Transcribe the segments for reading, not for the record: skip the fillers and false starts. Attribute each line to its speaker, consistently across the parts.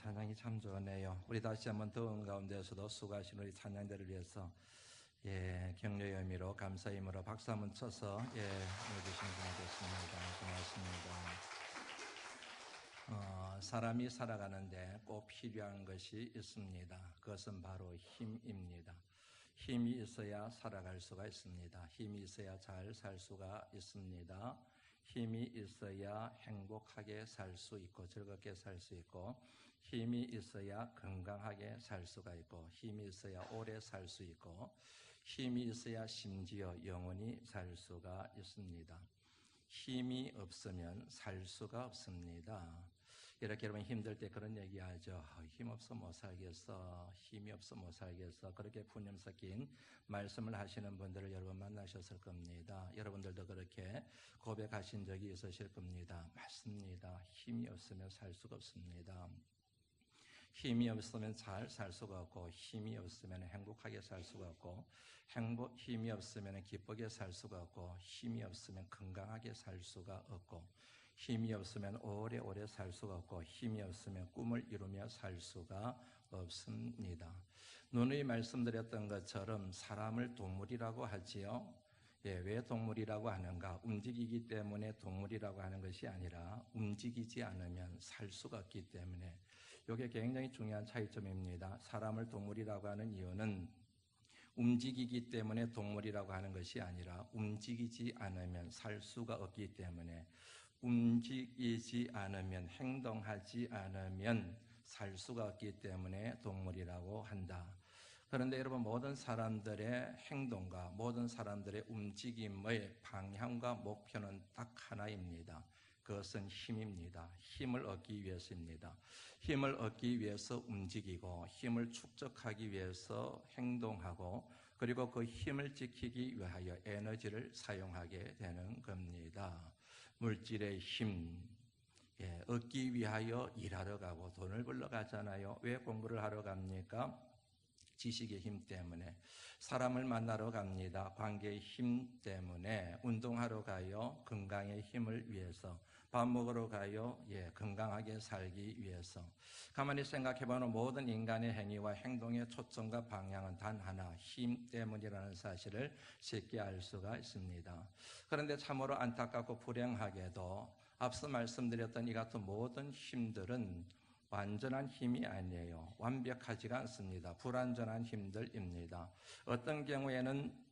Speaker 1: 찬양이 참 좋네요. 우리 다시 한번 더운 가운데서도 수고하신 우리 찬양대를 위해서 격려의 의미로 감사의 힘으로 박수 한번 쳐서 해주시면 고맙겠습니다. 고맙습니다. 사람이 살아가는데 꼭 필요한 것이 있습니다. 그것은 바로 힘입니다. 힘이 있어야 살아갈 수가 있습니다. 힘이 있어야 잘 살 수가 있습니다. 힘이 있어야 행복하게 살 수 있고 즐겁게 살 수 있고, 힘이 있어야 건강하게 살 수가 있고, 힘이 있어야 오래 살 수 있고, 힘이 있어야 심지어 영원히 살 수가 있습니다. 힘이 없으면 살 수가 없습니다. 이렇게 여러분 힘들 때 그런 얘기하죠. 힘 없어 못 살겠어. 힘이 없어 못 살겠어. 그렇게 푸념 섞인 말씀을 하시는 분들을 여러분 만나셨을 겁니다. 여러분들도 그렇게 고백하신 적이 있으실 겁니다. 맞습니다. 힘이 없으면 살 수가 없습니다. 힘이 없으면 잘 살 수가 없고, 힘이 없으면 행복하게 살 수가 없고, 힘이 없으면 기쁘게 살 수가 없고, 힘이 없으면 건강하게 살 수가 없고, 힘이 없으면 오래오래 살 수가 없고, 힘이 없으면 꿈을 이루며 살 수가 없습니다. 누누이 말씀드렸던 것처럼 사람을 동물이라고 하지요. 왜 동물이라고 하는가? 움직이기 때문에 동물이라고 하는 것이 아니라 움직이지 않으면 살 수가 없기 때문에, 이게 굉장히 중요한 차이점입니다. 사람을 동물이라고 하는 이유는 움직이기 때문에 동물이라고 하는 것이 아니라 움직이지 않으면 살 수가 없기 때문에, 움직이지 않으면, 행동하지 않으면 살 수가 없기 때문에 동물이라고 한다. 그런데 여러분, 모든 사람들의 행동과 모든 사람들의 움직임의 방향과 목표는 딱 하나입니다. 그것은 힘입니다. 힘을 얻기 위해서입니다. 힘을 얻기 위해서 움직이고, 힘을 축적하기 위해서 행동하고, 그리고 그 힘을 지키기 위하여 에너지를 사용하게 되는 겁니다. 물질의 힘, 얻기 위하여 일하러 가고 돈을 벌러 가잖아요. 왜 공부를 하러 갑니까? 지식의 힘 때문에. 사람을 만나러 갑니다. 관계의 힘 때문에. 운동하러 가요. 건강의 힘을 위해서. 밥 먹으러 가요. 건강하게 살기 위해서. 가만히 생각해보면 모든 인간의 행위와 행동의 초점과 방향은 단 하나, 힘 때문이라는 사실을 쉽게 알 수가 있습니다. 그런데 참으로 안타깝고 불행하게도 앞서 말씀드렸던 이 같은 모든 힘들은 완전한 힘이 아니에요. 완벽하지가 않습니다. 불완전한 힘들입니다. 어떤 경우에는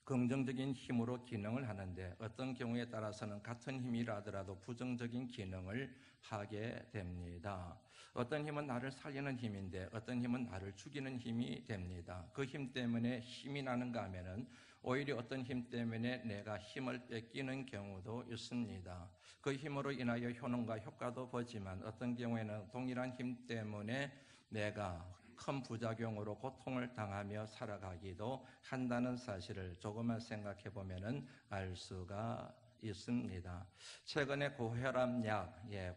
Speaker 1: 긍정적인 힘으로 기능을 하는데, 어떤 경우에 따라서는 같은 힘이라 하더라도 부정적인 기능을 하게 됩니다. 어떤 힘은 나를 살리는 힘인데 어떤 힘은 나를 죽이는 힘이 됩니다. 그 힘 때문에 힘이 나는가 하면은 오히려 어떤 힘 때문에 내가 힘을 뺏기는 경우도 있습니다. 그 힘으로 인하여 효능과 효과도 보지만 어떤 경우에는 동일한 힘 때문에 내가 큰 부작용으로 고통을 당하며 살아가기도 한다는 사실을 조금만 생각해 보면은 알 수가 있습니다. 최근에 고혈압약에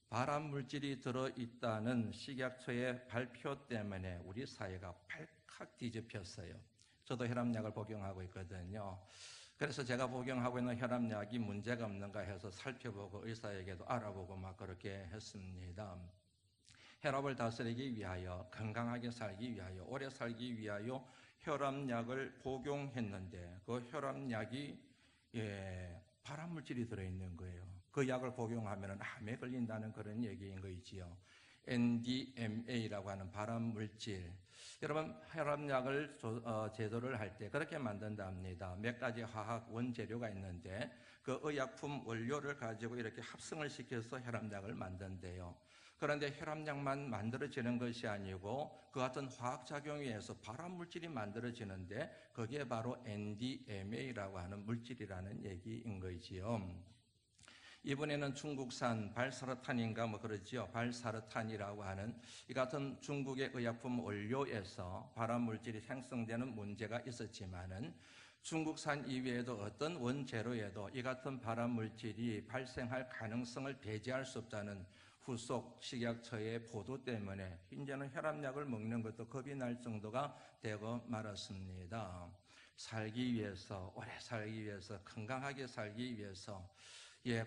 Speaker 1: 발암 물질이 들어있다는 식약처의 발표 때문에 우리 사회가 발칵 뒤집혔어요. 저도 혈압약을 복용하고 있거든요. 그래서 제가 복용하고 있는 혈압약이 문제가 없는가 해서 살펴보고 의사에게도 알아보고 막 그렇게 했습니다. 혈압을 다스리기 위하여, 건강하게 살기 위하여, 오래 살기 위하여 혈압약을 복용했는데 그 혈압약이 발암물질이 들어있는 거예요. 그 약을 복용하면 암에 걸린다는 그런 얘기인 거이지요. NDMA라고 하는 발암물질. 여러분, 혈압약을 제조를 할 때 그렇게 만든답니다. 몇 가지 화학 원재료가 있는데 그 의약품 원료를 가지고 이렇게 합성을 시켜서 혈압약을 만든대요. 그런데 혈압약만 만들어지는 것이 아니고 그 같은 화학작용에 의해서 발암물질이 만들어지는데 그게 바로 NDMA라고 하는 물질이라는 얘기인 거지요. 이번에는 중국산 발사르탄인가 그러지요. 발사르탄이라고 하는 이 같은 중국의 의약품 원료에서 발암물질이 생성되는 문제가 있었지만은 중국산 이외에도 어떤 원재료에도 이 같은 발암물질이 발생할 가능성을 배제할 수 없다는 후속 식약처의 보도 때문에 이제는 혈압약을 먹는 것도 겁이 날 정도가 되고 말았습니다. 살기 위해서, 오래 살기 위해서, 건강하게 살기 위해서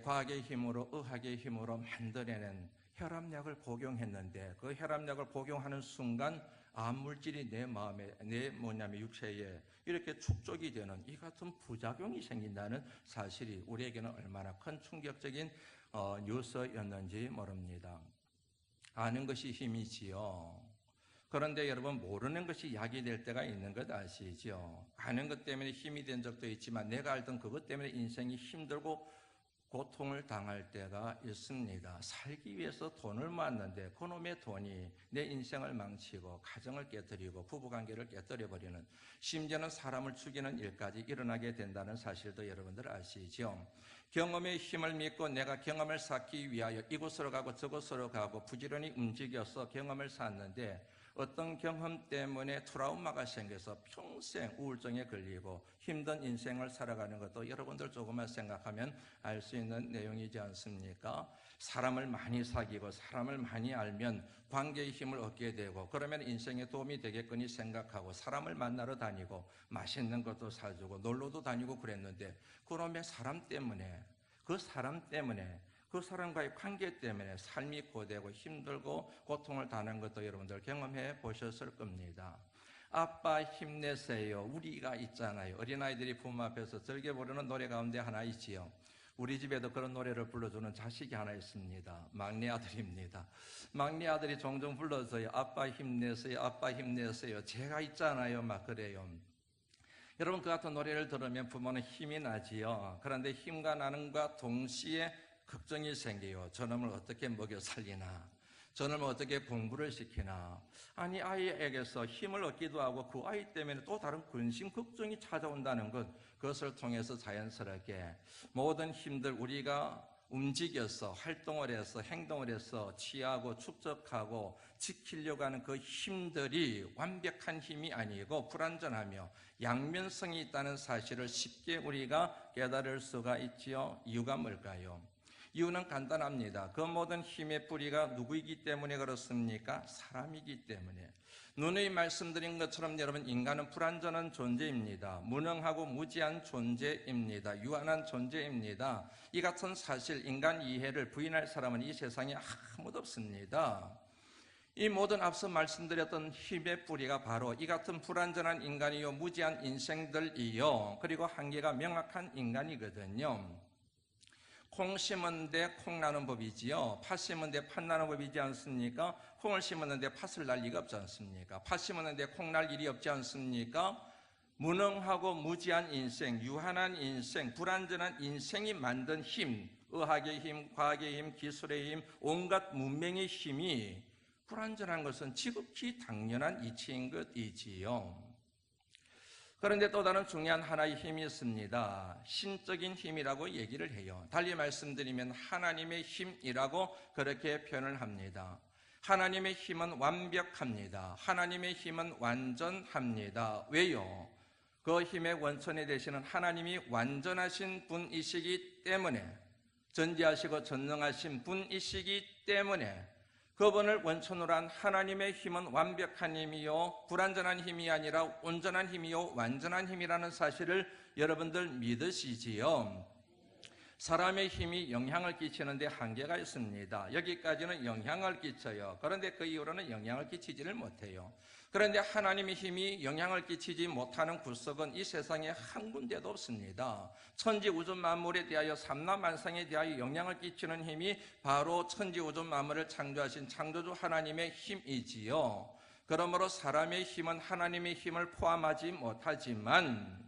Speaker 1: 과학의 힘으로, 의학의 힘으로 만들어낸 혈압약을 복용했는데 그 혈압약을 복용하는 순간 암물질이 내 마음에, 육체에 이렇게 축적이 되는 이 같은 부작용이 생긴다는 사실이 우리에게는 얼마나 큰 충격적인 뉴스였는지 모릅니다. 아는 것이 힘이지요. 그런데 여러분, 모르는 것이 약이 될 때가 있는 것 아시죠? 아는 것 때문에 힘이 된 적도 있지만 내가 알던 그것 때문에 인생이 힘들고 고통을 당할 때가 있습니다. 살기 위해서 돈을 모았는데 그놈의 돈이 내 인생을 망치고 가정을 깨뜨리고 부부관계를 깨뜨려버리는, 심지어는 사람을 죽이는 일까지 일어나게 된다는 사실도 여러분들 아시죠? 경험의 힘을 믿고 내가 경험을 쌓기 위하여 이곳으로 가고 저곳으로 가고 부지런히 움직여서 경험을 쌓았는데 어떤 경험 때문에 트라우마가 생겨서 평생 우울증에 걸리고 힘든 인생을 살아가는 것도 여러분들 조금만 생각하면 알 수 있는 내용이지 않습니까? 사람을 많이 사귀고 사람을 많이 알면 관계의 힘을 얻게 되고 그러면 인생에 도움이 되겠거니 생각하고 사람을 만나러 다니고 맛있는 것도 사주고 놀러도 다니고 그랬는데 그놈의 사람 때문에, 그 사람과의 관계 때문에 삶이 고되고 힘들고 고통을 당하는 것도 여러분들 경험해 보셨을 겁니다. 아빠 힘내세요. 우리가 있잖아요. 어린아이들이 부모 앞에서 즐겨 부르는 노래 가운데 하나 있지요. 우리 집에도 그런 노래를 불러주는 자식이 하나 있습니다. 막내 아들입니다. 막내 아들이 종종 불러줘요. 아빠 힘내세요. 아빠 힘내세요. 제가 있잖아요. 막 그래요. 여러분, 그 같은 노래를 들으면 부모는 힘이 나지요. 그런데 힘과 나눔과 동시에 걱정이 생겨요. 저놈을 어떻게 먹여 살리나, 저놈을 어떻게 공부를 시키나. 아니, 아이에게서 힘을 얻기도 하고 그 아이 때문에 또 다른 근심 걱정이 찾아온다는 것, 그것을 통해서 자연스럽게 모든 힘들 우리가 움직여서 활동을 해서 행동을 해서 취하고 축적하고 지키려고 하는 그 힘들이 완벽한 힘이 아니고 불완전하며 양면성이 있다는 사실을 쉽게 우리가 깨달을 수가 있지요. 이유가 뭘까요? 이유는 간단합니다. 그 모든 힘의 뿌리가 누구이기 때문에 그렇습니까? 사람이기 때문에. 누누이 말씀드린 것처럼 여러분, 인간은 불완전한 존재입니다. 무능하고 무지한 존재입니다. 유한한 존재입니다. 이 같은 사실, 인간 이해를 부인할 사람은 이 세상에 아무도 없습니다. 이 모든 앞서 말씀드렸던 힘의 뿌리가 바로 이 같은 불완전한 인간이요, 무지한 인생들이요, 그리고 한계가 명확한 인간이거든요. 콩 심었는데 콩 나는 법이지요. 팥 심었는데 팥 나는 법이지 않습니까? 콩을 심었는데 팥을 날 리가 없지 않습니까? 팥 심었는데 콩 날 일이 없지 않습니까? 무능하고 무지한 인생, 유한한 인생, 불완전한 인생이 만든 힘, 의학의 힘, 과학의 힘, 기술의 힘, 온갖 문명의 힘이 불완전한 것은 지극히 당연한 이치인 것이지요. 그런데 또 다른 중요한 하나의 힘이 있습니다. 신적인 힘이라고 얘기를 해요. 달리 말씀드리면 하나님의 힘이라고 그렇게 표현을 합니다. 하나님의 힘은 완벽합니다. 하나님의 힘은 완전합니다. 왜요? 그 힘의 원천이 되시는 하나님이 완전하신 분이시기 때문에, 전지하시고 전능하신 분이시기 때문에 그분을 원천으로 한 하나님의 힘은 완벽한 힘이요, 불완전한 힘이 아니라 온전한 힘이요, 완전한 힘이라는 사실을 여러분들 믿으시지요. 사람의 힘이 영향을 끼치는데 한계가 있습니다. 여기까지는 영향을 끼쳐요. 그런데 그 이후로는 영향을 끼치지를 못해요. 그런데 하나님의 힘이 영향을 끼치지 못하는 구석은 이 세상에 한 군데도 없습니다. 천지 우주 만물에 대하여 삼라만상에 대하여 영향을 끼치는 힘이 바로 천지 우주 만물을 창조하신 창조주 하나님의 힘이지요. 그러므로 사람의 힘은 하나님의 힘을 포함하지 못하지만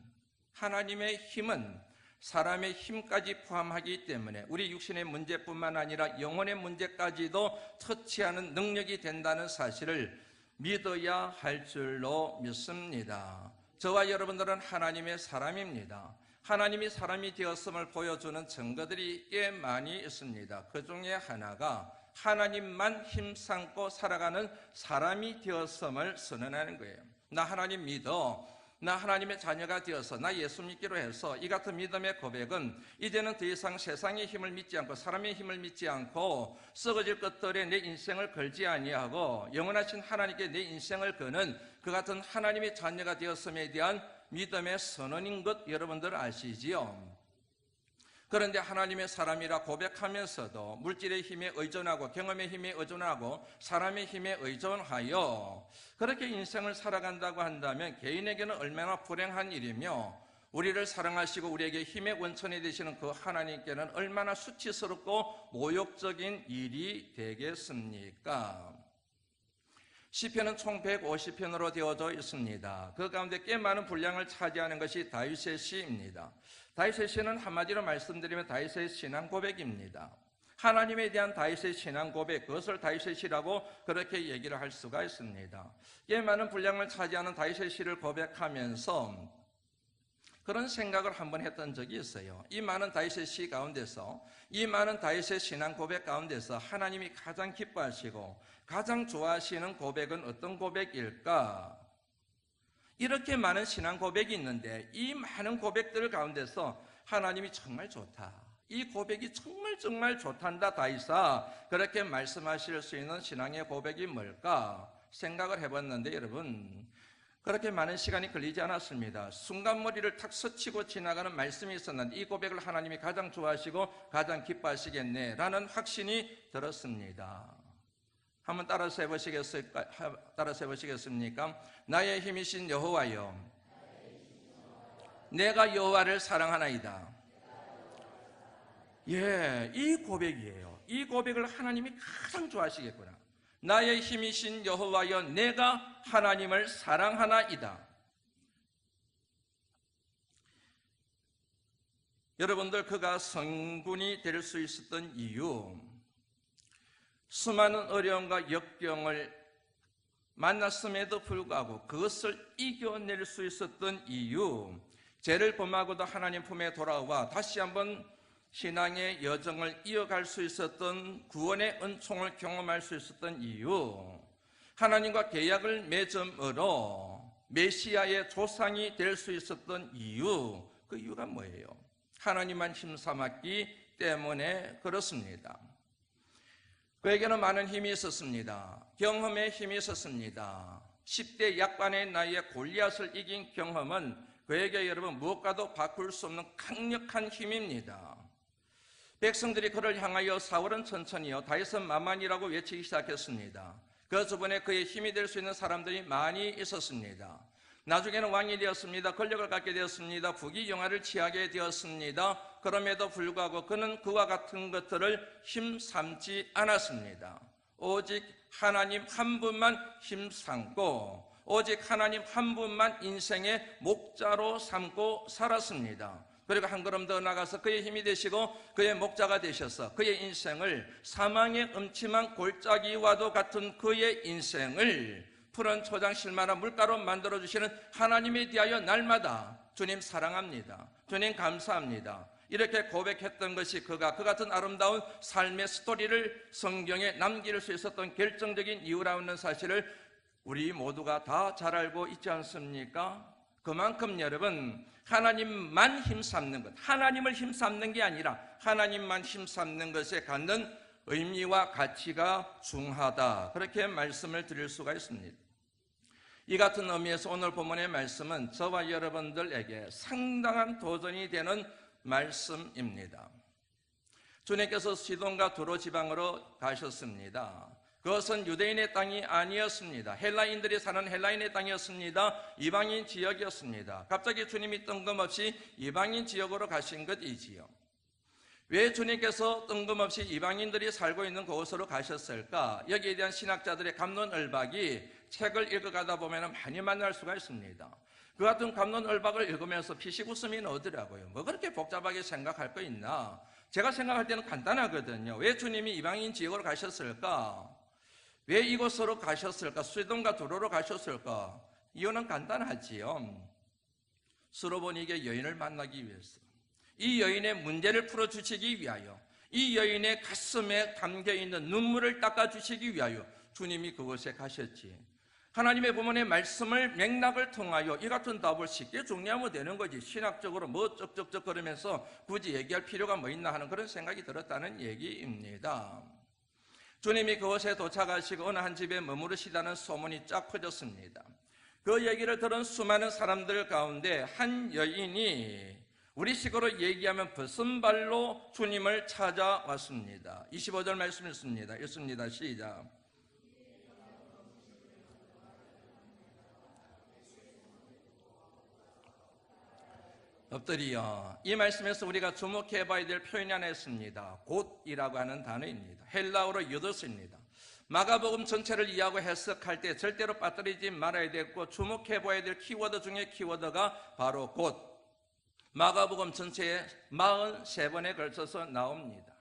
Speaker 1: 하나님의 힘은 사람의 힘까지 포함하기 때문에 우리 육신의 문제뿐만 아니라 영혼의 문제까지도 터치하는 능력이 된다는 사실을 믿어야 할 줄로 믿습니다. 저와 여러분들은 하나님의 사람입니다. 하나님이 사람이 되었음을 보여주는 증거들이 꽤 많이 있습니다. 그 중에 하나가 하나님만 힘삼고 살아가는 사람이 되었음을 선언하는 거예요. 나 하나님 믿어, 나 하나님의 자녀가 되어서 나 예수 믿기로 해서 이 같은 믿음의 고백은 이제는 더 이상 세상의 힘을 믿지 않고 사람의 힘을 믿지 않고 썩어질 것들에 내 인생을 걸지 아니하고 영원하신 하나님께 내 인생을 거는 그 같은 하나님의 자녀가 되었음에 대한 믿음의 선언인 것 여러분들 아시지요? 그런데 하나님의 사람이라 고백하면서도 물질의 힘에 의존하고 경험의 힘에 의존하고 사람의 힘에 의존하여 그렇게 인생을 살아간다고 한다면 개인에게는 얼마나 불행한 일이며 우리를 사랑하시고 우리에게 힘의 원천이 되시는 그 하나님께는 얼마나 수치스럽고 모욕적인 일이 되겠습니까? 시편은 총 150편으로 되어져 있습니다. 그 가운데 꽤 많은 분량을 차지하는 것이 다윗의 시입니다. 다윗의 시는 한마디로 말씀드리면 다윗의 신앙 고백입니다. 하나님에 대한 다윗의 신앙 고백, 그것을 다윗의 시라고 그렇게 얘기를 할 수가 있습니다. 꽤 많은 분량을 차지하는 다윗의 시를 고백하면서 그런 생각을 한번 했던 적이 있어요. 이 많은 다윗의 시 가운데서, 이 많은 다윗의 신앙 고백 가운데서 하나님이 가장 기뻐하시고 가장 좋아하시는 고백은 어떤 고백일까? 이렇게 많은 신앙 고백이 있는데 이 많은 고백들 가운데서 하나님이 정말 좋다, 이 고백이 정말 좋단다 다윗아, 그렇게 말씀하실 수 있는 신앙의 고백이 뭘까 생각을 해봤는데 여러분, 그렇게 많은 시간이 걸리지 않았습니다. 순간머리를 탁 스치고 지나가는 말씀이 있었는데 이 고백을 하나님이 가장 좋아하시고 가장 기뻐하시겠네 라는 확신이 들었습니다. 한번 따라서 해보시겠습니까? 나의 힘이신 여호와여, 내가 여호와를 사랑하나이다. 예, 이 고백이에요. 이 고백을 하나님이 가장 좋아하시겠구나. 나의 힘이신 여호와여, 내가 하나님을 사랑하나이다. 여러분들, 그가 성군이 될 수 있었던 이유, 수많은 어려움과 역경을 만났음에도 불구하고 그것을 이겨낼 수 있었던 이유, 죄를 범하고도 하나님 품에 돌아와 다시 한번 신앙의 여정을 이어갈 수 있었던 구원의 은총을 경험할 수 있었던 이유, 하나님과 계약을 맺음으로 메시아의 조상이 될 수 있었던 이유, 그 이유가 뭐예요? 하나님만 힘삼았기 때문에 그렇습니다. 그에게는 많은 힘이 있었습니다. 경험의 힘이 있었습니다. 10대 약관의 나이에 골리앗을 이긴 경험은 그에게 여러분 무엇과도 바꿀 수 없는 강력한 힘입니다. 백성들이 그를 향하여 사울은 천천히요, 다윗은 만만이라고 외치기 시작했습니다. 그 주변에 그의 힘이 될 수 있는 사람들이 많이 있었습니다. 나중에는 왕이 되었습니다. 권력을 갖게 되었습니다. 부귀영화를 취하게 되었습니다. 그럼에도 불구하고 그는 그와 같은 것들을 힘삼지 않았습니다. 오직 하나님 한 분만 힘삼고 오직 하나님 한 분만 인생의 목자로 삼고 살았습니다. 그리고 한 걸음 더 나가서 그의 힘이 되시고 그의 목자가 되셔서 그의 인생을 사망의 음침한 골짜기와도 같은 그의 인생을 푸른 초장 실만한 물가로 만들어주시는 하나님에 대하여 날마다 주님 사랑합니다, 주님 감사합니다, 이렇게 고백했던 것이 그가 그 같은 아름다운 삶의 스토리를 성경에 남길 수 있었던 결정적인 이유라는 사실을 우리 모두가 다 잘 알고 있지 않습니까? 그만큼 여러분, 하나님만 힘삼는 것, 하나님을 힘삼는 게 아니라 하나님만 힘삼는 것에 갖는 의미와 가치가 중하다, 그렇게 말씀을 드릴 수가 있습니다. 이 같은 의미에서 오늘 본문의 말씀은 저와 여러분들에게 상당한 도전이 되는 말씀입니다. 주님께서 시돈과 두로 지방으로 가셨습니다. 그것은 유대인의 땅이 아니었습니다. 헬라인들이 사는 헬라인의 땅이었습니다. 이방인 지역이었습니다. 갑자기 주님이 뜬금없이 이방인 지역으로 가신 것이지요. 왜 주님께서 뜬금없이 이방인들이 살고 있는 그곳으로 가셨을까? 여기에 대한 신학자들의 갑론을박이 책을 읽어가다 보면 많이 만날 수가 있습니다. 그 같은 갑론을박을 읽으면서 피식 웃음이 나오더라고요. 뭐 그렇게 복잡하게 생각할 거 있나? 제가 생각할 때는 간단하거든요. 왜 주님이 이방인 지역으로 가셨을까? 왜 이곳으로 가셨을까? 시돈과 두로로 가셨을까? 이유는 간단하지요. 수로보니게 여인을 만나기 위해서, 이 여인의 문제를 풀어주시기 위하여, 이 여인의 가슴에 담겨있는 눈물을 닦아주시기 위하여 주님이 그곳에 가셨지. 하나님의 본문의 말씀을 맥락을 통하여 이 같은 답을 쉽게 정리하면 되는 거지, 신학적으로 뭐 쩍쩍쩍 거리면서 굳이 얘기할 필요가 뭐 있나 하는 그런 생각이 들었다는 얘기입니다. 주님이 그곳에 도착하시고 어느 한 집에 머무르시다는 소문이 쫙 퍼졌습니다. 그 얘기를 들은 수많은 사람들 가운데 한 여인이 우리 식으로 얘기하면 벗은발로 주님을 찾아왔습니다. 25절 말씀 읽습니다. 읽습니다. 시작. 엎드리어. 이 말씀에서 우리가 주목해 봐야 될 표현이 하나 있습니다. 곧이라고 하는 단어입니다. 헬라어로 유도스입니다. 마가복음 전체를 이해하고 해석할 때 절대로 빠뜨리지 말아야 되고 주목해 봐야 될 키워드 중에 키워드가 바로 곧. 마가복음 전체에 43번에 걸쳐서 나옵니다.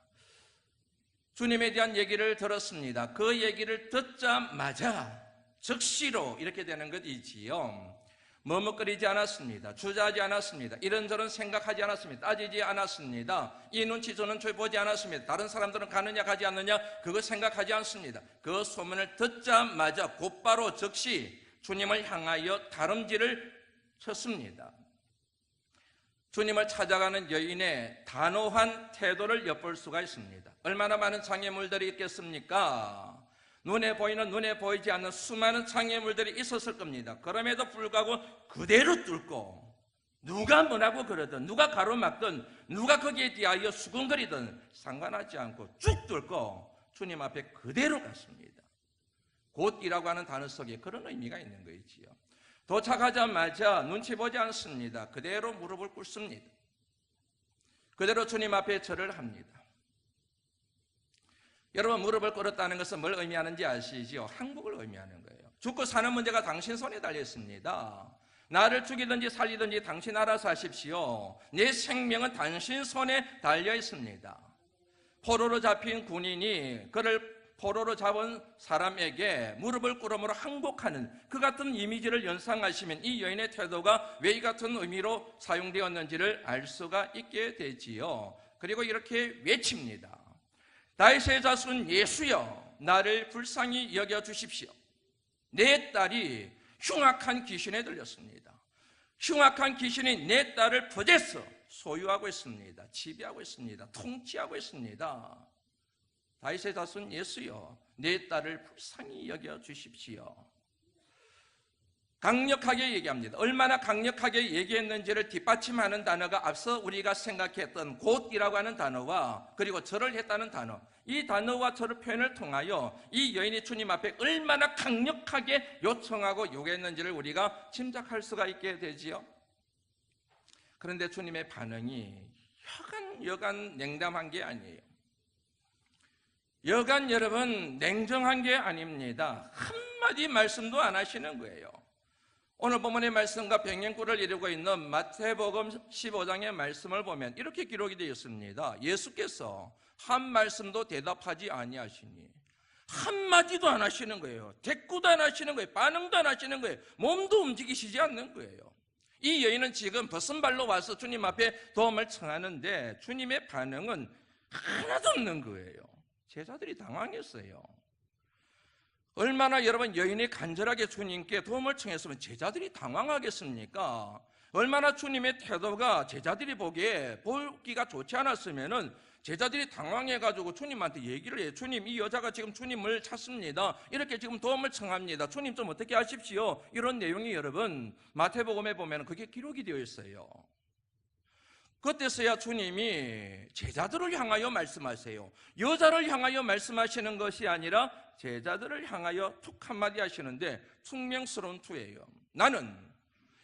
Speaker 1: 주님에 대한 얘기를 들었습니다. 그 얘기를 듣자마자 즉시로 이렇게 되는 것이지요. 머뭇거리지 않았습니다. 주저하지 않았습니다. 이런저런 생각하지 않았습니다. 따지지 않았습니다. 이 눈치 저 눈치 보지 않았습니다. 다른 사람들은 가느냐 가지 않느냐 그거 생각하지 않습니다. 그 소문을 듣자마자 곧바로 즉시 주님을 향하여 다름질을 쳤습니다. 주님을 찾아가는 여인의 단호한 태도를 엿볼 수가 있습니다. 얼마나 많은 장애물들이 있겠습니까? 눈에 보이는 눈에 보이지 않는 수많은 장애물들이 있었을 겁니다. 그럼에도 불구하고 그대로 뚫고 누가 뭐라고 그러든 누가 가로막든 누가 거기에 대하여 수군거리든 상관하지 않고 쭉 뚫고 주님 앞에 그대로 갔습니다. 곧이라고 하는 단어 속에 그런 의미가 있는 거이지요. 도착하자마자 눈치 보지 않습니다. 그대로 무릎을 꿇습니다. 그대로 주님 앞에 절을 합니다. 여러분, 무릎을 꿇었다는 것은 뭘 의미하는지 아시죠? 항복을 의미하는 거예요. 죽고 사는 문제가 당신 손에 달려 있습니다. 나를 죽이든지 살리든지 당신 알아서 하십시오. 내 생명은 당신 손에 달려 있습니다. 포로로 잡힌 군인이 그를 포로로 잡은 사람에게 무릎을 꿇음으로 항복하는 그 같은 이미지를 연상하시면 이 여인의 태도가 왜 이 같은 의미로 사용되었는지를 알 수가 있게 되지요. 그리고 이렇게 외칩니다. 다윗의 자손 예수여, 나를 불쌍히 여겨주십시오. 내 딸이 흉악한 귀신에 들렸습니다. 흉악한 귀신이 내 딸을 포제해서 소유하고 있습니다. 지배하고 있습니다. 통치하고 있습니다. 다윗의 자손 예수여, 내 딸을 불쌍히 여겨주십시오. 강력하게 얘기합니다. 얼마나 강력하게 얘기했는지를 뒷받침하는 단어가 앞서 우리가 생각했던 곧이라고 하는 단어와 그리고 절을 했다는 단어, 이 단어와 절의 표현을 통하여 이 여인이 주님 앞에 얼마나 강력하게 요청하고 요구했는지를 우리가 짐작할 수가 있게 되지요. 그런데 주님의 반응이 여간 냉담한 게 아니에요. 여간 여러분 냉정한 게 아닙니다. 한마디 말씀도 안 하시는 거예요. 오늘 본문의 말씀과 병행구를 이루고 있는 마태복음 15장의 말씀을 보면 이렇게 기록이 되어 있습니다. 예수께서 한 말씀도 대답하지 아니하시니 한마디도 안 하시는 거예요. 대꾸도 안 하시는 거예요. 반응도 안 하시는 거예요. 몸도 움직이시지 않는 거예요. 이 여인은 지금 벗은발로 와서 주님 앞에 도움을 청하는데 주님의 반응은 하나도 없는 거예요. 제자들이 당황했어요. 얼마나 여러분 여인이 간절하게 주님께 도움을 청했으면 제자들이 당황하겠습니까? 얼마나 주님의 태도가 제자들이 보기가 좋지 않았으면은 제자들이 당황해가지고 주님한테 얘기를 해요. 주님, 이 여자가 지금 주님을 찾습니다. 이렇게 지금 도움을 청합니다. 주님 좀 어떻게 하십시오. 이런 내용이 여러분 마태복음에 보면 그게 기록이 되어 있어요. 그때서야 주님이 제자들을 향하여 말씀하세요. 여자를 향하여 말씀하시는 것이 아니라 제자들을 향하여 툭 한마디 하시는데 숙명스러운 투예요. 나는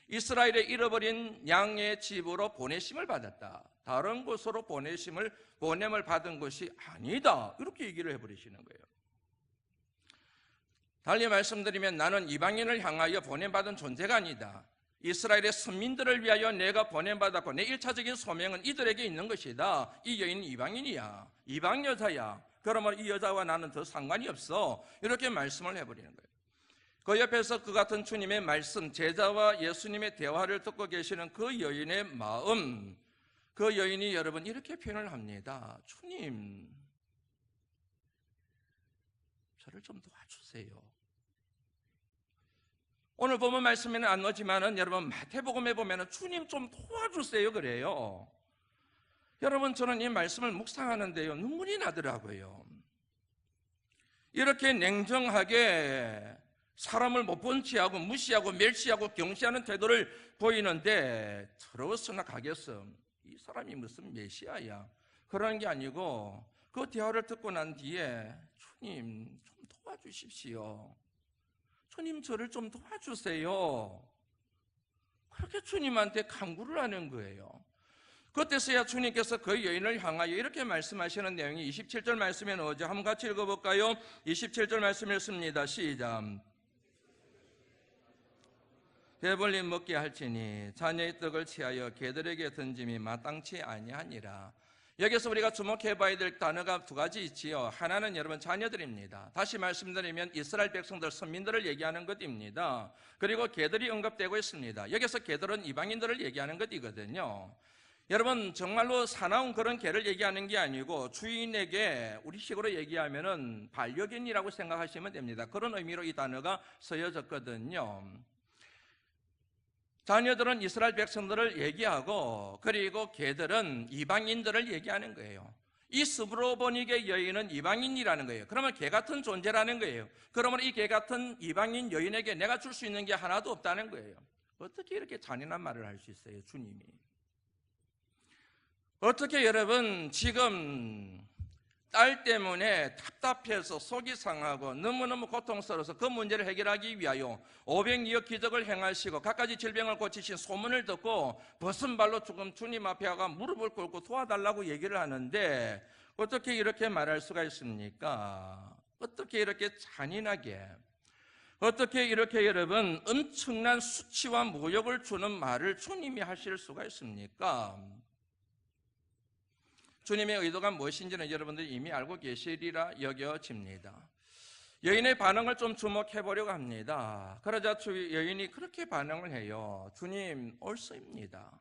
Speaker 1: 이스라엘의 잃어버린 양의 집으로 보내심을 받았다. 다른 곳으로 보냄을 받은 것이 아니다. 이렇게 얘기를 해버리시는 거예요. 달리 말씀드리면 나는 이방인을 향하여 보냄받은 존재가 아니다. 이스라엘의 선민들을 위하여 내가 보냄받았고 내 1차적인 소명은 이들에게 있는 것이다. 이 여인은 이방인이야. 이방 여자야. 그러면 이 여자와 나는 더 상관이 없어. 이렇게 말씀을 해버리는 거예요. 그 옆에서 그 같은 주님의 말씀, 제자와 예수님의 대화를 듣고 계시는 그 여인의 마음, 그 여인이 여러분 이렇게 표현을 합니다. 주님, 저를 좀 도와주세요. 오늘 보면 말씀에는 안 나오지만은 여러분 마태복음에 보면은 주님 좀 도와주세요 그래요. 여러분 저는 이 말씀을 묵상하는데요 눈물이 나더라고요. 이렇게 냉정하게 사람을 못 본 채하고 무시하고 멸시하고 경시하는 태도를 보이는데 더러웠으나 가겠음. 사람이 무슨 메시아야. 그런 게 아니고 그 대화를 듣고 난 뒤에 주님 좀 도와주십시오. 주님 저를 좀 도와주세요. 그렇게 주님한테 간구를 하는 거예요. 그때서야 주님께서 그 여인을 향하여 이렇게 말씀하시는 내용이 27절 말씀에 나오죠. 한번 같이 읽어볼까요? 27절 말씀 읽습니다. 시작. 배불리 먹게 할지니 자녀의 떡을 취하여 개들에게 던짐이 마땅치 아니하니라. 여기서 우리가 주목해봐야 될 단어가 두 가지 있지요. 하나는 여러분 자녀들입니다. 다시 말씀드리면 이스라엘 백성들, 선민들을 얘기하는 것입니다. 그리고 개들이 언급되고 있습니다. 여기서 개들은 이방인들을 얘기하는 것이거든요. 여러분 정말로 사나운 그런 개를 얘기하는 게 아니고 주인에게 우리식으로 얘기하면은 반려견이라고 생각하시면 됩니다. 그런 의미로 이 단어가 쓰여졌거든요. 자녀들은 이스라엘 백성들을 얘기하고 그리고 개들은 이방인들을 얘기하는 거예요. 이 스브로보닉의 여인은 이방인이라는 거예요. 그러면 개 같은 존재라는 거예요. 그러면 이 개 같은 이방인 여인에게 내가 줄 수 있는 게 하나도 없다는 거예요. 어떻게 이렇게 잔인한 말을 할 수 있어요, 주님이? 어떻게 여러분 지금 딸 때문에 답답해서 속이 상하고 너무너무 고통스러워서 그 문제를 해결하기 위하여 500여 기적을 행하시고 갖가지 질병을 고치신 소문을 듣고 벗은 발로 지금 주님 앞에 가서 무릎을 꿇고 도와달라고 얘기를 하는데 어떻게 이렇게 말할 수가 있습니까? 어떻게 이렇게 잔인하게, 어떻게 이렇게 여러분 엄청난 수치와 모욕을 주는 말을 주님이 하실 수가 있습니까? 주님의 의도가 무엇인지는 여러분들이 이미 알고 계시리라 여겨집니다. 여인의 반응을 좀 주목해 보려고 합니다. 그러자 여인이 그렇게 반응을 해요. 주님 옳소입니다.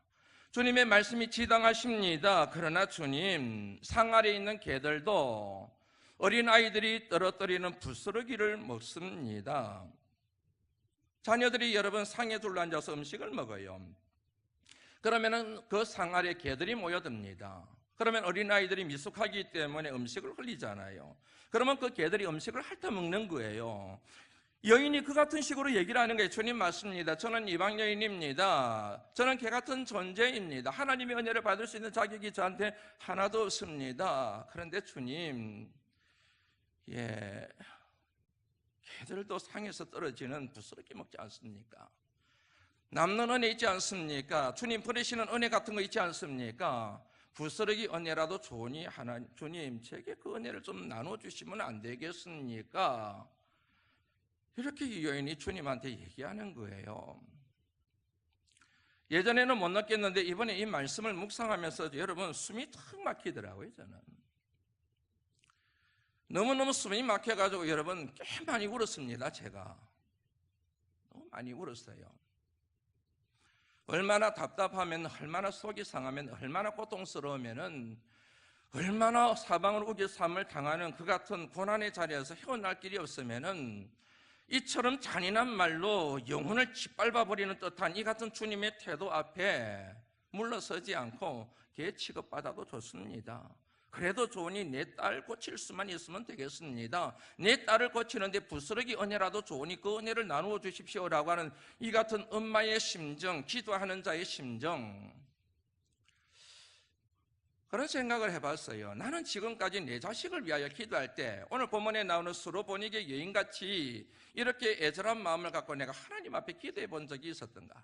Speaker 1: 주님의 말씀이 지당하십니다. 그러나 주님, 상 아래에 있는 개들도 어린아이들이 떨어뜨리는 부스러기를 먹습니다. 자녀들이 여러분 상에 둘러앉아서 음식을 먹어요. 그러면은 그 상 아래 개들이 모여듭니다. 그러면 어린아이들이 미숙하기 때문에 음식을 흘리잖아요. 그러면 그 개들이 음식을 핥아먹는 거예요. 여인이 그 같은 식으로 얘기를 하는 거예요. 주님 맞습니다. 저는 이방 여인입니다. 저는 개 같은 존재입니다. 하나님의 은혜를 받을 수 있는 자격이 저한테 하나도 없습니다. 그런데 주님, 개들도 상에서 떨어지는 부스러기 먹지 않습니까? 남는 은혜 있지 않습니까? 주님 버리시는 은혜 같은 거 있지 않습니까? 부스러기 은혜라도 좋으니 하나님, 주님 제게 그 은혜를 좀 나눠주시면 안 되겠습니까? 이렇게 이 여인이 주님한테 얘기하는 거예요. 예전에는 못 느꼈는데 이번에 이 말씀을 묵상하면서 여러분 숨이 턱 막히더라고요. 저는 너무너무 숨이 막혀가지고 여러분 꽤 많이 울었습니다. 제가 너무 많이 울었어요. 얼마나 답답하면, 얼마나 속이 상하면, 얼마나 고통스러우면은, 얼마나 사방을 우겨 삶을 당하는 그 같은 고난의 자리에서 헤어날 길이 없으면은 이처럼 잔인한 말로 영혼을 짓밟아버리는 듯한 이 같은 주님의 태도 앞에 물러서지 않고 개 취급받아도 좋습니다. 그래도 좋으니 내 딸 고칠 수만 있으면 되겠습니다. 내 딸을 고치는데 부스러기 은혜라도 좋으니 그 은혜를 나누어 주십시오라고 하는 이 같은 엄마의 심정, 기도하는 자의 심정, 그런 생각을 해봤어요. 나는 지금까지 내 자식을 위하여 기도할 때 오늘 본문에 나오는 스로보닉의 여인같이 이렇게 애절한 마음을 갖고 내가 하나님 앞에 기도해 본 적이 있었던가?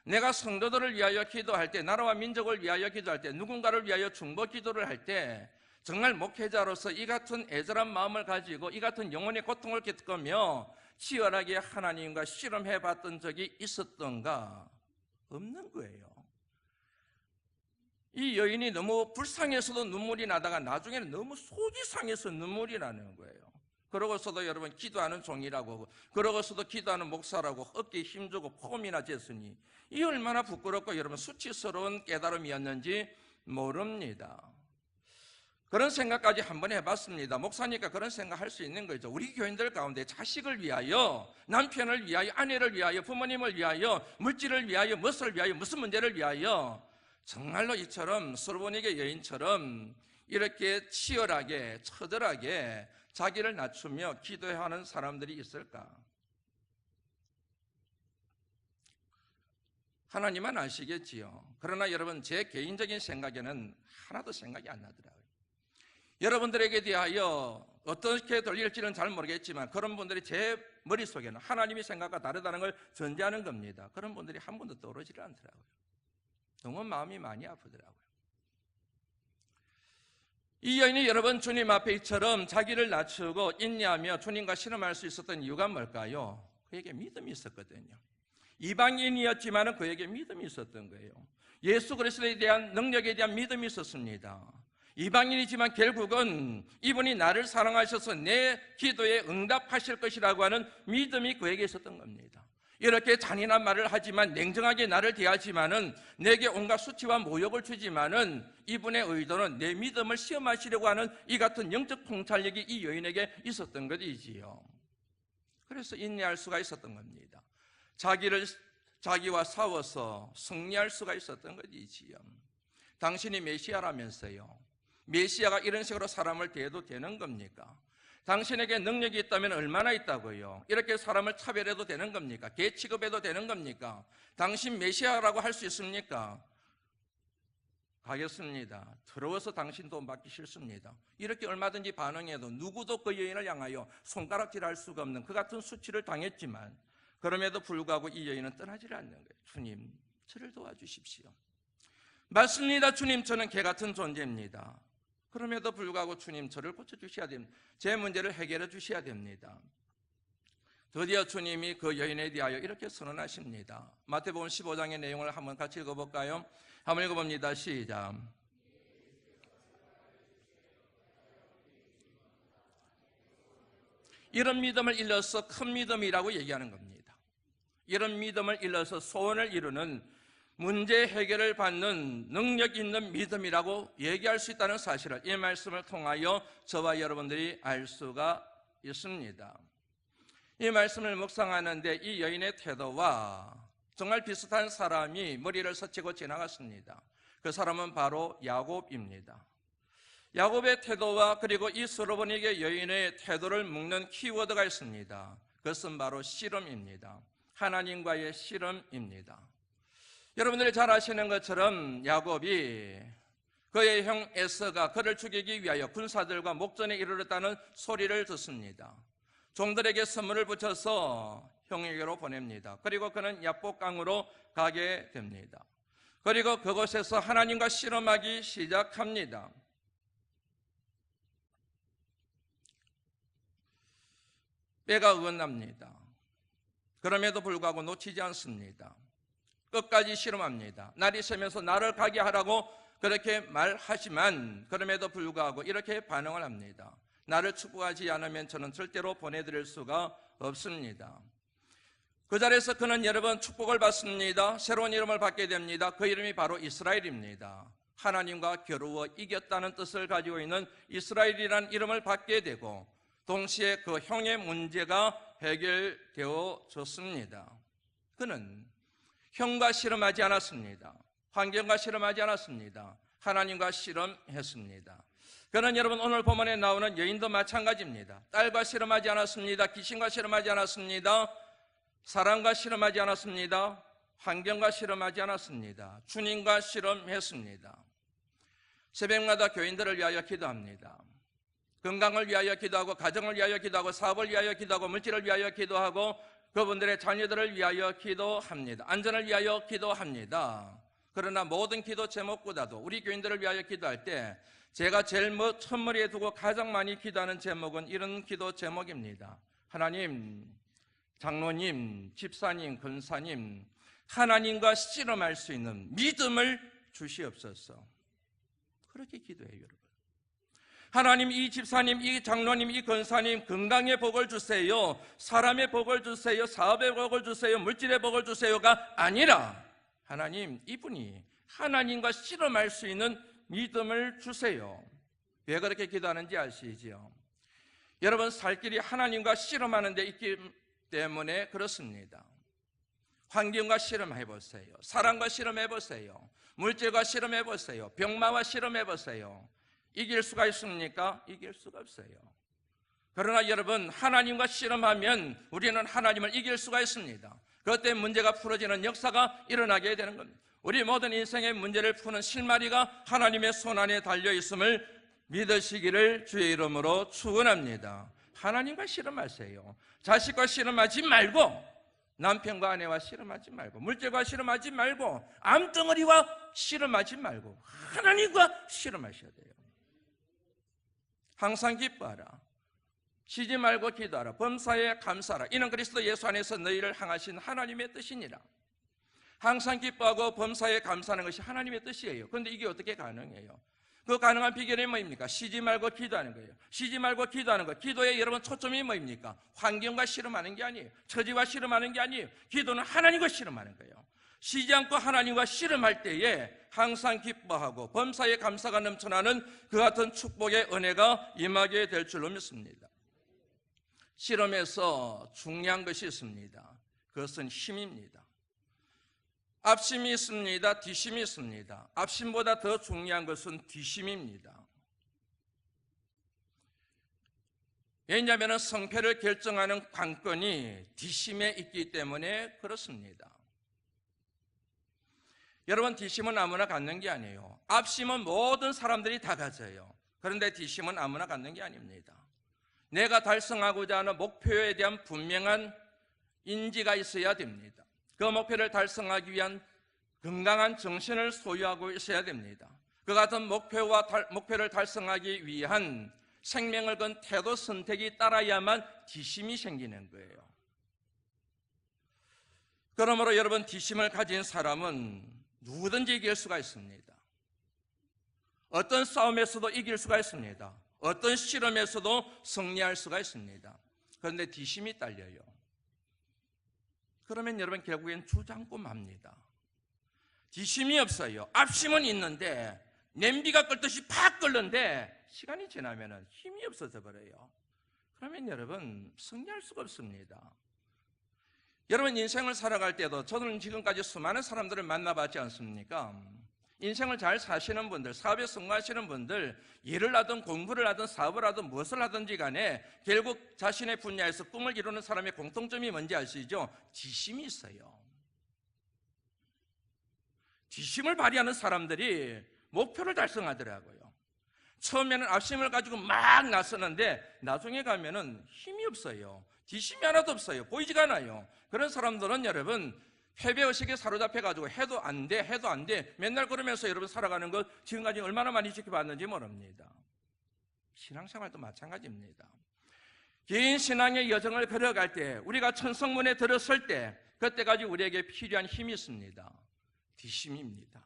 Speaker 1: 내가 성도들을 위하여 기도할 때, 나라와 민족을 위하여 기도할 때, 누군가를 위하여 중보 기도를 할 때 정말 목회자로서 이 같은 애절한 마음을 가지고 이 같은 영혼의 고통을 겪으며 치열하게 하나님과 씨름해 봤던 적이 있었던가? 없는 거예요. 이 여인이 너무 불쌍해서도 눈물이 나다가 나중에는 너무 속이 상해서 눈물이 나는 거예요. 그러고서도 여러분 기도하는 종이라고, 그러고서도 기도하는 목사라고 어깨에 힘주고 폼이나 쟀으니 이 얼마나 부끄럽고 여러분 수치스러운 깨달음이었는지 모릅니다. 그런 생각까지 한번 해봤습니다. 목사니까 그런 생각할 수 있는 거죠. 우리 교인들 가운데 자식을 위하여, 남편을 위하여, 아내를 위하여, 부모님을 위하여, 물질을 위하여, 무엇을 위하여, 무슨 문제를 위하여 정말로 이처럼 스로보닉의 여인처럼 이렇게 치열하게 처절하게 자기를 낮추며 기도하는 사람들이 있을까? 하나님만 아시겠지요. 그러나 여러분, 제 개인적인 생각에는 하나도 생각이 안 나더라고요. 여러분들에게 대하여 어떻게 들릴지는 잘 모르겠지만 그런 분들이 제 머릿속에는 하나님의 생각과 다르다는 걸 전제하는 겁니다. 그런 분들이 한 번도 떠오르지를 않더라고요. 너무 마음이 많이 아프더라고요. 이 여인이 여러분 주님 앞에 이처럼 자기를 낮추고 인내하며 주님과 씨름할 수 있었던 이유가 뭘까요? 그에게 믿음이 있었거든요. 이방인이었지만 그에게 믿음이 있었던 거예요. 예수 그리스도에 대한 능력에 대한 믿음이 있었습니다. 이방인이지만 결국은 이분이 나를 사랑하셔서 내 기도에 응답하실 것이라고 하는 믿음이 그에게 있었던 겁니다. 이렇게 잔인한 말을 하지만 냉정하게 나를 대하지만은 내게 온갖 수치와 모욕을 주지만은 이분의 의도는 내 믿음을 시험하시려고 하는 이 같은 영적 통찰력이 이 여인에게 있었던 것이지요. 그래서 인내할 수가 있었던 겁니다. 자기와 싸워서 승리할 수가 있었던 것이지요. 당신이 메시아라면서요. 메시아가 이런 식으로 사람을 대해도 되는 겁니까? 당신에게 능력이 있다면 얼마나 있다고요? 이렇게 사람을 차별해도 되는 겁니까? 개 취급해도 되는 겁니까? 당신 메시아라고 할 수 있습니까? 가겠습니다. 더러워서 당신 돈 받기 싫습니다. 이렇게 얼마든지 반응해도 누구도 그 여인을 향하여 손가락질할 수가 없는 그 같은 수치를 당했지만 그럼에도 불구하고 이 여인은 떠나지를 않는 거예요. 주님, 저를 도와주십시오. 맞습니다. 주님, 저는 개 같은 존재입니다. 그럼에도 불구하고 주님, 저를 고쳐주셔야 됩니다. 제 문제를 해결해 주셔야 됩니다. 드디어 주님이 그 여인에 대하여 이렇게 선언하십니다. 마태복음 15장의 내용을 한번 같이 읽어볼까요? 한번 읽어봅니다. 시작. 이런 믿음을 일러서 큰 믿음이라고 얘기하는 겁니다. 이런 믿음을 일러서 소원을 이루는 문제 해결을 받는 능력 있는 믿음이라고 얘기할 수 있다는 사실을 이 말씀을 통하여 저와 여러분들이 알 수가 있습니다. 이 말씀을 묵상하는데 이 여인의 태도와 정말 비슷한 사람이 머리를 스치고 지나갔습니다. 그 사람은 바로 야곱입니다. 야곱의 태도와 그리고 이 스로보니게 여인의 태도를 묶는 키워드가 있습니다. 그것은 바로 씨름입니다. 하나님과의 씨름입니다. 여러분들이 잘 아시는 것처럼 야곱이 그의 형 에서가 그를 죽이기 위하여 군사들과 목전에 이르렀다는 소리를 듣습니다. 종들에게 선물을 붙여서 형에게로 보냅니다. 그리고 그는 야복강으로 가게 됩니다. 그리고 그곳에서 하나님과 씨름하기 시작합니다. 뼈가 어긋납니다. 그럼에도 불구하고 놓치지 않습니다. 끝까지 씨름합니다. 날이 새면서 나를 가게 하라고 그렇게 말하지만 그럼에도 불구하고 이렇게 반응을 합니다. 나를 축복하지 않으면 저는 절대로 보내드릴 수가 없습니다. 그 자리에서 그는 여러분 축복을 받습니다. 새로운 이름을 받게 됩니다. 그 이름이 바로 이스라엘입니다. 하나님과 겨루어 이겼다는 뜻을 가지고 있는 이스라엘이라는 이름을 받게 되고 동시에 그 형의 문제가 해결되어졌습니다. 그는 형과 씨름하지 않았습니다. 환경과 씨름하지 않았습니다. 하나님과 씨름했습니다. 그는 여러분 오늘 본문에 나오는 여인도 마찬가지입니다. 딸과 씨름하지 않았습니다. 귀신과 씨름하지 않았습니다. 사랑과 씨름하지 않았습니다. 환경과 씨름하지 않았습니다. 주님과 씨름했습니다. 새벽마다 교인들을 위하여 기도합니다. 건강을 위하여 기도하고 가정을 위하여 기도하고 사업을 위하여 기도하고 물질을 위하여 기도하고 그분들의 자녀들을 위하여 기도합니다. 안전을 위하여 기도합니다. 그러나 모든 기도 제목보다도 우리 교인들을 위하여 기도할 때 제가 제일 첫머리에 두고 가장 많이 기도하는 제목은 이런 기도 제목입니다. 하나님, 장로님, 집사님, 권사님, 하나님과 씨름할 수 있는 믿음을 주시옵소서. 그렇게 기도해요, 여러분. 하나님, 이 집사님, 이 장로님, 이 권사님 건강의 복을 주세요. 사람의 복을 주세요. 사업의 복을 주세요. 물질의 복을 주세요가 아니라 하나님, 이분이 하나님과 씨름할 수 있는 믿음을 주세요. 왜 그렇게 기도하는지 아시죠? 여러분, 살 길이 하나님과 씨름하는 데 있기 때문에 그렇습니다. 환경과 씨름해보세요. 사랑과 씨름해보세요. 물질과 씨름해보세요. 병마와 씨름해보세요. 이길 수가 있습니까? 이길 수가 없어요. 그러나 여러분, 하나님과 씨름하면 우리는 하나님을 이길 수가 있습니다. 그것 때문에 문제가 풀어지는 역사가 일어나게 되는 겁니다. 우리 모든 인생의 문제를 푸는 실마리가 하나님의 손안에 달려있음을 믿으시기를 주의 이름으로 축원합니다. 하나님과 씨름하세요. 자식과 씨름하지 말고, 남편과 아내와 씨름하지 말고, 물질과 씨름하지 말고, 암덩어리와 씨름하지 말고 하나님과 씨름하셔야 돼요. 항상 기뻐하라. 쉬지 말고 기도하라. 범사에 감사하라. 이는 그리스도 예수 안에서 너희를 향하신 하나님의 뜻이니라. 항상 기뻐하고 범사에 감사하는 것이 하나님의 뜻이에요. 그런데 이게 어떻게 가능해요? 그 가능한 비결이 뭐입니까? 쉬지 말고 기도하는 거예요. 쉬지 말고 기도하는 거. 기도에 여러분 초점이 뭐입니까? 환경과 씨름하는 게 아니에요. 처지와 씨름하는 게 아니에요. 기도는 하나님과 씨름하는 거예요. 쉬지 않고 하나님과 씨름할 때에 항상 기뻐하고 범사에 감사가 넘쳐나는 그 같은 축복의 은혜가 임하게 될 줄로 믿습니다. 씨름에서 중요한 것이 있습니다. 그것은 힘입니다. 앞심이 있습니다. 뒷심이 있습니다. 앞심보다 더 중요한 것은 뒷심입니다. 왜냐하면 성패를 결정하는 관건이 뒷심에 있기 때문에 그렇습니다. 여러분, 뒷심은 아무나 갖는 게 아니에요. 앞심은 모든 사람들이 다 가져요. 그런데 뒷심은 아무나 갖는 게 아닙니다. 내가 달성하고자 하는 목표에 대한 분명한 인지가 있어야 됩니다. 그 목표를 달성하기 위한 건강한 정신을 소유하고 있어야 됩니다. 그 같은 목표를 달성하기 위한 생명을 건 태도 선택이 따라야만 뒷심이 생기는 거예요. 그러므로 여러분, 뒷심을 가진 사람은 누구든지 이길 수가 있습니다. 어떤 싸움에서도 이길 수가 있습니다. 어떤 실험에서도 승리할 수가 있습니다. 그런데 뒷심이 딸려요. 그러면 여러분 결국엔 주장고 맙니다. 뒷심이 없어요. 앞심은 있는데 냄비가 끓듯이 팍 끓는데 시간이 지나면 힘이 없어져 버려요. 그러면 여러분 승리할 수가 없습니다. 여러분, 인생을 살아갈 때도 저는 지금까지 수많은 사람들을 만나봤지 않습니까? 인생을 잘 사시는 분들, 사업에 성공하시는 분들, 일을 하든 공부를 하든 사업을 하든 무엇을 하든지 간에 결국 자신의 분야에서 꿈을 이루는 사람의 공통점이 뭔지 아시죠? 뒷심이 있어요. 뒷심을 발휘하는 사람들이 목표를 달성하더라고요. 처음에는 앞심을 가지고 막 나서는데 나중에 가면은 힘이 없어요. 뒷심이 하나도 없어요. 보이지가 않아요. 그런 사람들은 여러분 패배의식에 사로잡혀가지고 해도 안 돼 맨날 그러면서 여러분 살아가는 것 지금까지 얼마나 많이 지켜봤는지 모릅니다. 신앙생활도 마찬가지입니다. 개인 신앙의 여정을 걸어갈 때, 우리가 천성문에 들었을 때 그때까지 우리에게 필요한 힘이 있습니다. 뒷심입니다.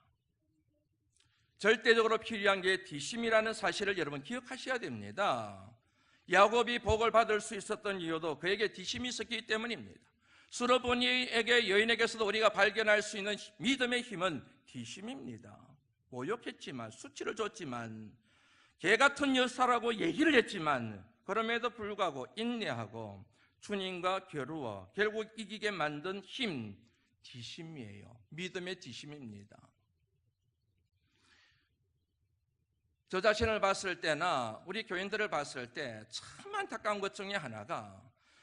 Speaker 1: 절대적으로 필요한 게 뒷심이라는 사실을 여러분 기억하셔야 됩니다. 야곱이 복을 받을 수 있었던 이유도 그에게 뒷심이 있었기 때문입니다. 수르보니에게 여인에게서도 우리가 발견할 수 있는 믿음의 힘은 뒷심입니다. 모욕했지만, 수치를 줬지만, 개 같은 여사라고 얘기를 했지만 그럼에도 불구하고 인내하고 주님과 겨루어 결국 이기게 만든 힘, 뒷심이에요. 믿음의 뒷심입니다. 저 자신을 봤을 때나 우리 교인들을 봤을 때 참 안타까운 것 중에 하나가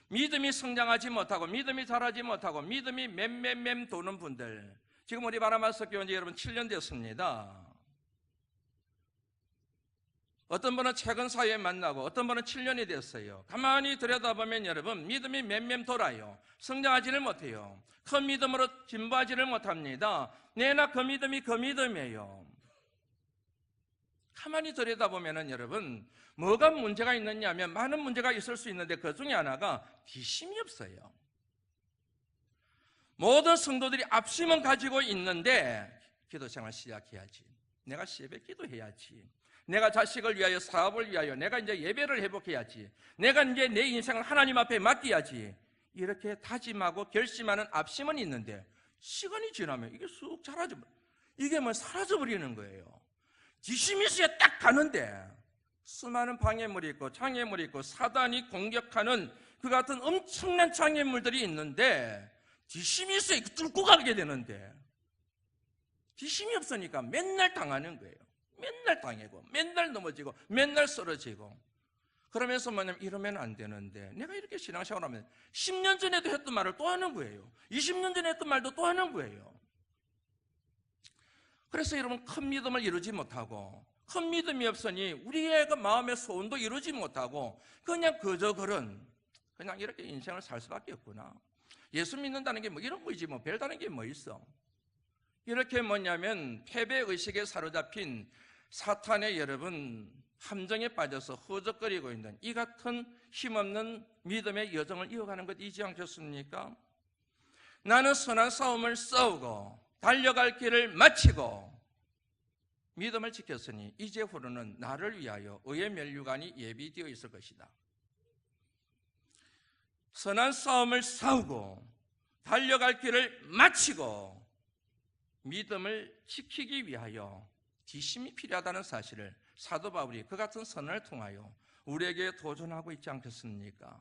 Speaker 1: 믿음이 성장하지 못하고 믿음이 자라지 못하고 믿음이 맴 도는 분들, 지금 우리 바라마스 교회 여러분 7년 됐습니다. 어떤 분은 최근 사이에 만나고 어떤 분은 7년이 됐어요. 가만히 들여다보면 여러분 믿음이 맴 돌아요. 성장하지를 못해요. 그 믿음으로 진보하지를 못합니다. 내나 그 믿음이 그 믿음이에요. 가만히 들여다보면 여러분 뭐가 문제가 있느냐 하면 많은 문제가 있을 수 있는데 그 중에 하나가 뒷심이 없어요. 모든 성도들이 앞심은 가지고 있는데 기도생활 시작해야지, 내가 새벽 기도해야지, 내가 자식을 위하여 사업을 위하여 내가 이제 예배를 회복해야지, 내가 이제 내 인생을 하나님 앞에 맡겨야지, 이렇게 다짐하고 결심하는 앞심은 있는데 시간이 지나면 이게 쑥 사라져, 이게 뭐 사라져버리는 거예요. 뒷심이 있어야 딱 가는데 수많은 방해물이 있고 장애물이 있고 사단이 공격하는 그 같은 엄청난 장애물들이 있는데 뒷심이 있어야 뚫고 가게 되는데 뒷심이 없으니까 맨날 당하는 거예요. 맨날 당하고 맨날 넘어지고 맨날 쓰러지고 그러면서 뭐냐면 이러면 안 되는데, 내가 이렇게 신앙생활을 하면 10년 전에도 했던 말을 또 하는 거예요. 20년 전에 했던 말도 또 하는 거예요. 그래서 여러분, 큰 믿음을 이루지 못하고, 큰 믿음이 없으니 우리의 그 마음의 소원도 이루지 못하고 그냥 그저 그냥 이렇게 인생을 살 수밖에 없구나. 예수 믿는다는 게 뭐 이런 거지, 뭐 별다른 게 뭐 있어. 이렇게 뭐냐면 패배의식에 사로잡힌 사탄의 여러분 함정에 빠져서 허적거리고 있는 이 같은 힘없는 믿음의 여정을 이어가는 것 이지 않겠습니까? 나는 선한 싸움을 싸우고 달려갈 길을 마치고 믿음을 지켰으니 이제후로는 나를 위하여 의의 면류관이 예비되어 있을 것이다. 선한 싸움을 싸우고 달려갈 길을 마치고 믿음을 지키기 위하여 뒷심이 필요하다는 사실을 사도 바울이 그 같은 선언을 통하여 우리에게 도전하고 있지 않겠습니까?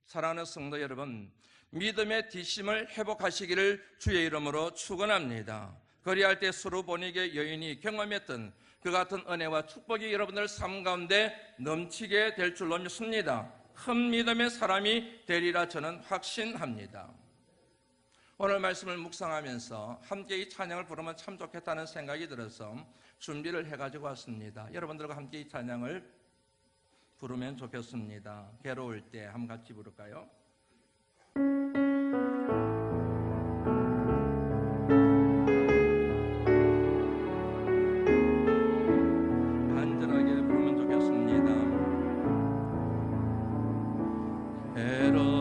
Speaker 1: 사랑하는 성도 여러분, 믿음의 뒷심을 회복하시기를 주의 이름으로 축원합니다. 그리할 때 서로 본익의 여인이 경험했던 그 같은 은혜와 축복이 여러분들 삶 가운데 넘치게 될 줄로 믿습니다. 큰 믿음의 사람이 되리라 저는 확신합니다. 오늘 말씀을 묵상하면서 함께 이 찬양을 부르면 참 좋겠다는 생각이 들어서 준비를 해가지고 왔습니다. 여러분들과 함께 이 찬양을 부르면 좋겠습니다. 괴로울 때 한번 같이 부를까요? 간절하게 부르면 좋겠습니다. 괴로울